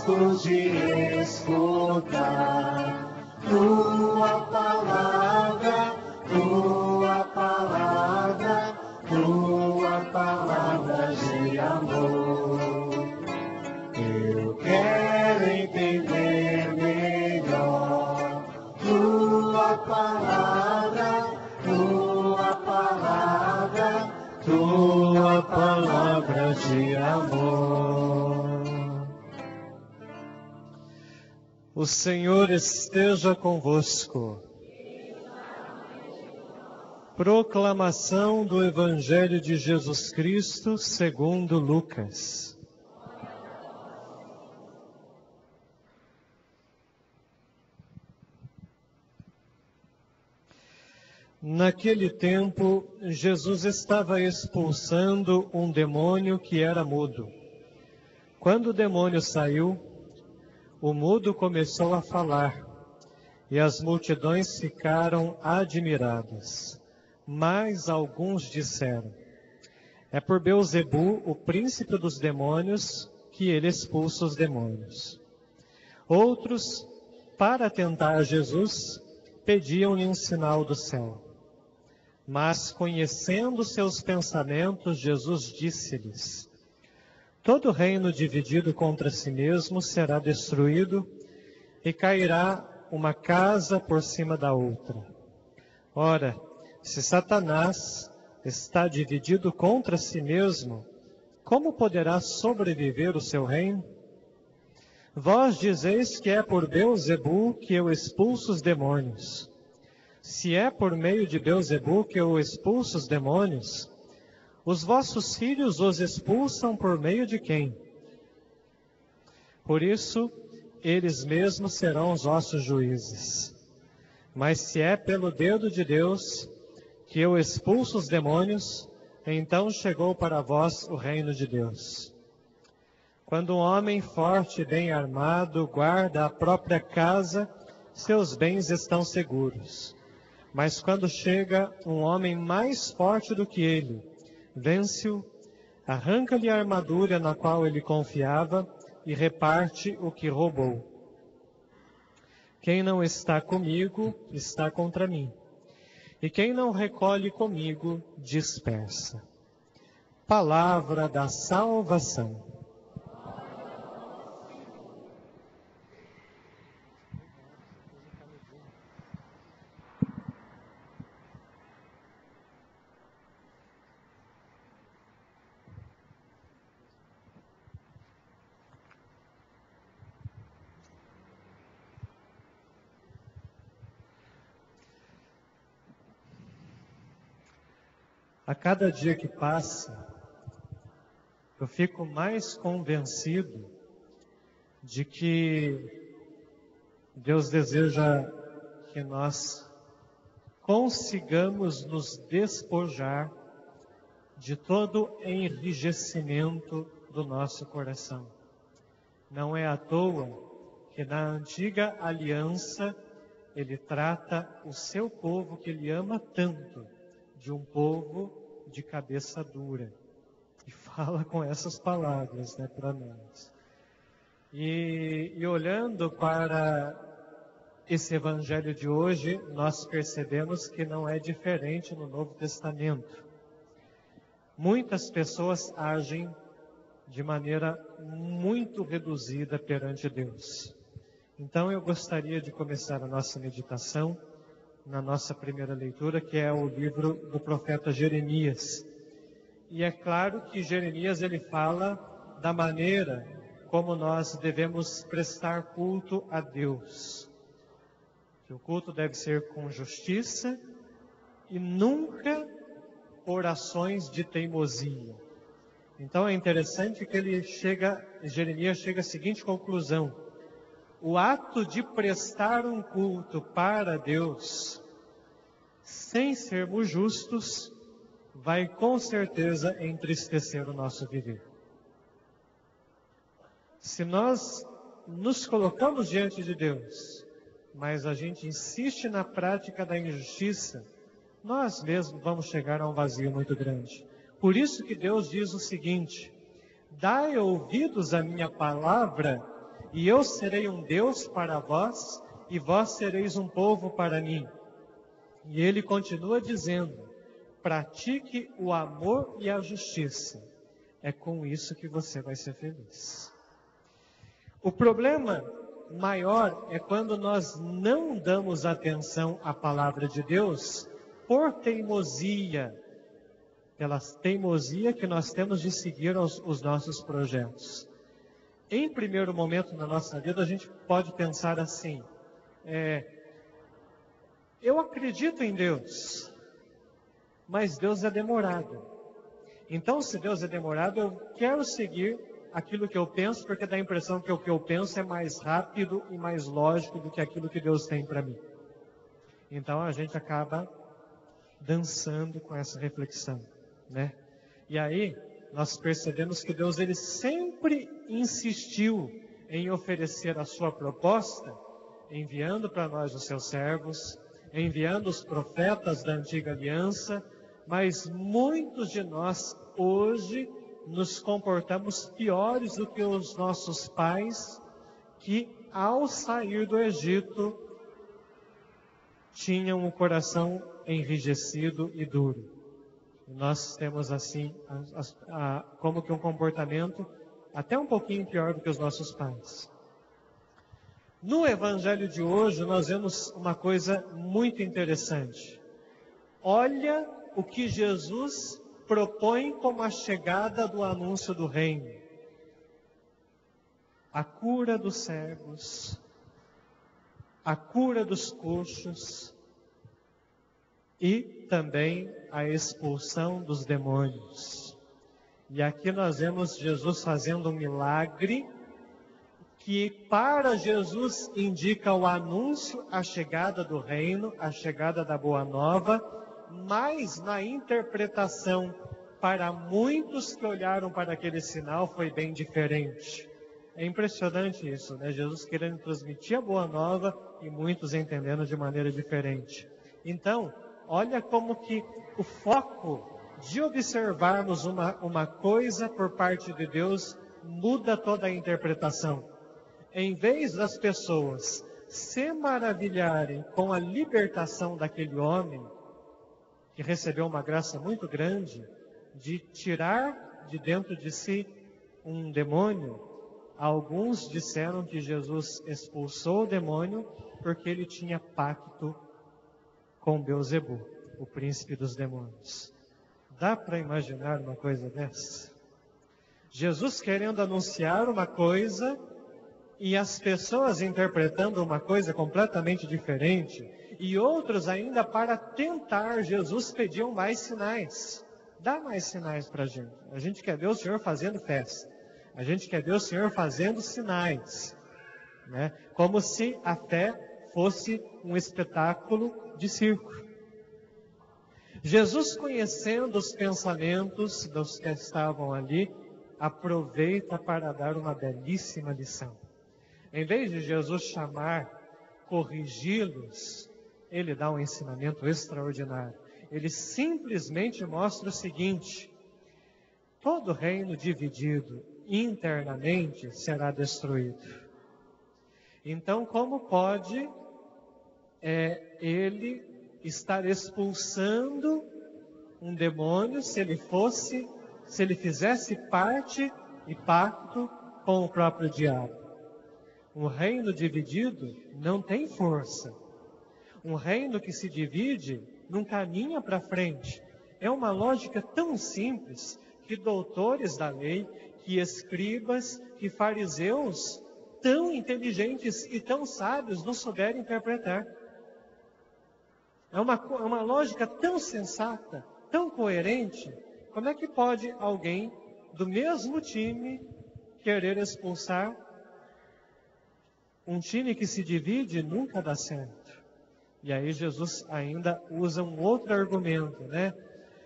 gosto de escutar tua palavra, tua palavra, tua palavra de amor. Eu quero entender melhor tua palavra, tua palavra, tua palavra de amor. O Senhor esteja convosco. Proclamação do Evangelho de Jesus Cristo segundo Lucas. Naquele tempo, Jesus estava expulsando um demônio que era mudo. Quando o demônio saiu, o mudo começou a falar, e as multidões ficaram admiradas. Mas alguns disseram: é por Beelzebu, o príncipe dos demônios, que ele expulsa os demônios. Outros, para tentar Jesus, pediam-lhe um sinal do céu. Mas, conhecendo seus pensamentos, Jesus disse-lhes: todo reino dividido contra si mesmo será destruído, e cairá uma casa por cima da outra. Ora, se Satanás está dividido contra si mesmo, como poderá sobreviver o seu reino? Vós dizeis que é por Beelzebu que eu expulso os demônios. Se é por meio de Beelzebu que eu expulso os demônios, os vossos filhos os expulsam por meio de quem? Por isso, eles mesmos serão os vossos juízes. Mas se é pelo dedo de Deus que eu expulso os demônios, então chegou para vós o reino de Deus. Quando um homem forte e bem armado guarda a própria casa, seus bens estão seguros. Mas quando chega um homem mais forte do que ele, vence-o, arranca-lhe a armadura na qual ele confiava e reparte o que roubou. Quem não está comigo, está contra mim. E quem não recolhe comigo, dispersa. Palavra da salvação. A cada dia que passa, eu fico mais convencido de que Deus deseja que nós consigamos nos despojar de todo enrijecimento do nosso coração. Não é à toa que na antiga aliança Ele trata o seu povo que Ele ama tanto de um povo de cabeça dura. E fala com essas palavras, para nós. E olhando para esse evangelho de hoje, nós percebemos que não é diferente no Novo Testamento. Muitas pessoas agem de maneira muito reduzida perante Deus. Então eu gostaria de começar a nossa meditação na nossa primeira leitura, que é o livro do profeta Jeremias. E é claro que Jeremias ele fala da maneira como nós devemos prestar culto a Deus. Que o culto deve ser com justiça e nunca orações de teimosia. Então é interessante que Jeremias chega à seguinte conclusão: o ato de prestar um culto para Deus, sem sermos justos, vai com certeza entristecer o nosso viver. Se nós nos colocamos diante de Deus, mas a gente insiste na prática da injustiça, nós mesmos vamos chegar a um vazio muito grande. Por isso que Deus diz o seguinte: dai ouvidos à minha palavra e eu serei um Deus para vós, e vós sereis um povo para mim. E ele continua dizendo: pratique o amor e a justiça. É com isso que você vai ser feliz. O problema maior é quando nós não damos atenção à palavra de Deus por teimosia, pela teimosia que nós temos de seguir os nossos projetos. Em primeiro momento na nossa vida, a gente pode pensar assim: eu acredito em Deus, mas Deus é demorado. Então, se Deus é demorado, eu quero seguir aquilo que eu penso, porque dá a impressão que o que eu penso é mais rápido e mais lógico do que aquilo que Deus tem para mim. Então, a gente acaba dançando com essa reflexão, né? E aí, nós percebemos que Deus, ele sempre insistiu em oferecer a sua proposta, enviando para nós os seus servos, enviando os profetas da antiga aliança, mas muitos de nós hoje nos comportamos piores do que os nossos pais, que ao sair do Egito tinham o coração enrijecido e duro. E nós temos assim como que um comportamento até um pouquinho pior do que os nossos pais. No Evangelho de hoje nós vemos uma coisa muito interessante. Olha o que Jesus propõe como a chegada do anúncio do reino: a cura dos cegos, a cura dos coxos e também a expulsão dos demônios. E aqui nós vemos Jesus fazendo um milagre que para Jesus indica o anúncio, a chegada do reino, a chegada da boa nova, mas na interpretação para muitos que olharam para aquele sinal foi bem diferente. É impressionante isso, né? Jesus querendo transmitir a boa nova e muitos entendendo de maneira diferente. Então, olha como que o foco de observarmos uma coisa por parte de Deus muda toda a interpretação. Em vez das pessoas se maravilharem com a libertação daquele homem, que recebeu uma graça muito grande de tirar de dentro de si um demônio, alguns disseram que Jesus expulsou o demônio porque ele tinha pacto com Beelzebul, o príncipe dos demônios. Dá para imaginar uma coisa dessa? Jesus querendo anunciar uma coisa e as pessoas interpretando uma coisa completamente diferente, e outros ainda, para tentar Jesus, pediam mais sinais. Dá mais sinais para a gente. A gente quer ver o Senhor fazendo festa. A gente quer ver o Senhor fazendo sinais, né? Como se a fé fosse um espetáculo de circo. Jesus, conhecendo os pensamentos dos que estavam ali, aproveita para dar uma belíssima lição. Em vez de Jesus chamar, corrigi-los, ele dá um ensinamento extraordinário. Ele simplesmente mostra o seguinte: todo reino dividido internamente será destruído. Então, como pode ele estar expulsando um demônio se ele fizesse parte e pacto com o próprio diabo? Um reino dividido não tem força. Um reino que se divide não caminha para frente. É uma lógica tão simples que doutores da lei, que escribas, que fariseus, tão inteligentes e tão sábios, não souberam interpretar. É uma lógica tão sensata, tão coerente. Como é que pode alguém do mesmo time querer expulsar? Um time que se divide nunca dá certo. E aí Jesus ainda usa um outro argumento, né?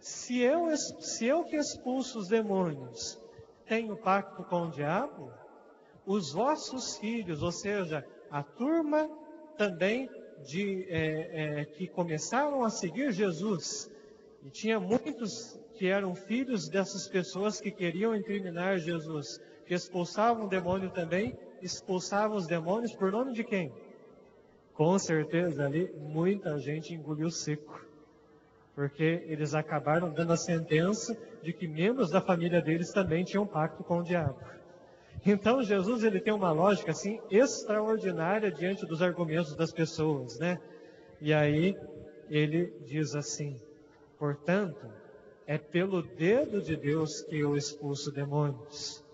Se eu que expulso os demônios tenho pacto com o diabo, os vossos filhos, ou seja, a turma também que começaram a seguir Jesus, e tinha muitos que eram filhos dessas pessoas que queriam incriminar Jesus, que expulsavam o demônio também, expulsava os demônios por nome de quem? Com certeza ali muita gente engoliu seco, porque eles acabaram dando a sentença de que membros da família deles também tinham pacto com o diabo. Então Jesus ele tem uma lógica assim extraordinária diante dos argumentos das pessoas, né? E aí ele diz assim: portanto, é pelo dedo de Deus que eu expulso demônios.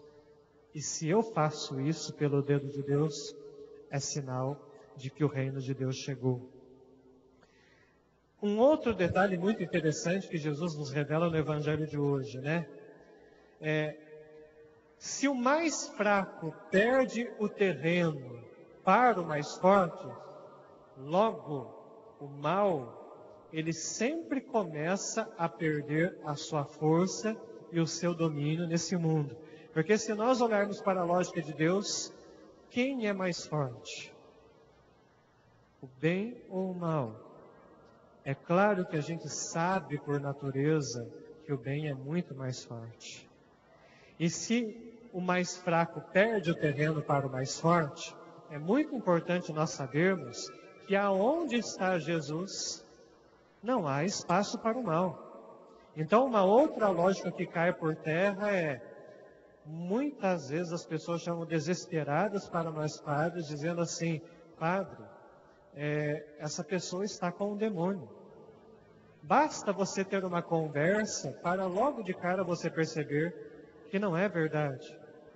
E se eu faço isso pelo dedo de Deus, é sinal de que o reino de Deus chegou. Um outro detalhe muito interessante que Jesus nos revela no Evangelho de hoje, né? Se o mais fraco perde o terreno para o mais forte, logo o mal, ele sempre começa a perder a sua força e o seu domínio nesse mundo. Porque se nós olharmos para a lógica de Deus, quem é mais forte? O bem ou o mal? É claro que a gente sabe por natureza que o bem é muito mais forte. E se o mais fraco perde o terreno para o mais forte, é muito importante nós sabermos que aonde está Jesus, não há espaço para o mal. Então, uma outra lógica que cai por terra é: muitas vezes as pessoas chamam desesperadas para nós padres, dizendo assim: padre, essa pessoa está com um demônio. Basta você ter uma conversa para logo de cara você perceber que não é verdade.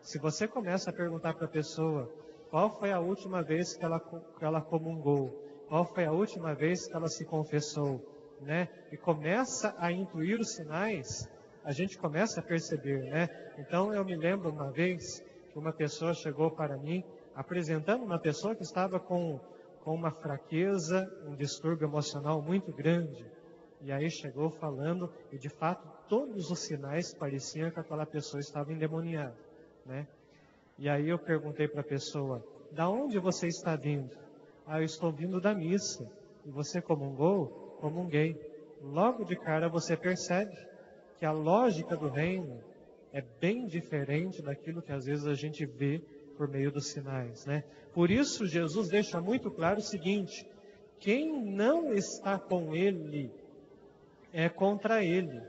Se você começa a perguntar para a pessoa qual foi a última vez que ela comungou, qual foi a última vez que ela se confessou, né? E começa a intuir os sinais, a gente começa a perceber, né? Então eu me lembro uma vez que uma pessoa chegou para mim apresentando uma pessoa que estava com uma fraqueza, um distúrbio emocional muito grande. E aí chegou falando, e de fato todos os sinais pareciam que aquela pessoa estava endemoniada, né? E aí eu perguntei para a pessoa: da onde você está vindo? Ah, eu estou vindo da missa. E você comungou? Comunguei. Logo de cara você percebe que a lógica do reino é bem diferente daquilo que às vezes a gente vê por meio dos sinais, né? Por isso Jesus deixa muito claro o seguinte: quem não está com ele é contra ele.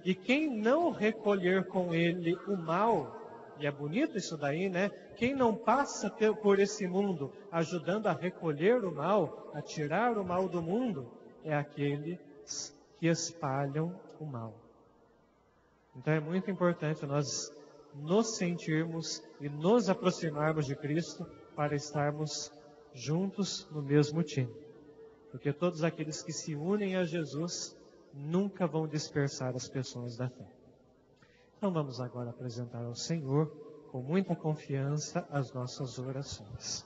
E quem não recolher com ele o mal, e é bonito isso daí, né? Quem não passa por esse mundo ajudando a recolher o mal, a tirar o mal do mundo, é aqueles que espalham o mal. Então é muito importante nós nos sentirmos e nos aproximarmos de Cristo para estarmos juntos no mesmo time. Porque todos aqueles que se unem a Jesus nunca vão dispersar as pessoas da fé. Então vamos agora apresentar ao Senhor, com muita confiança, as nossas orações.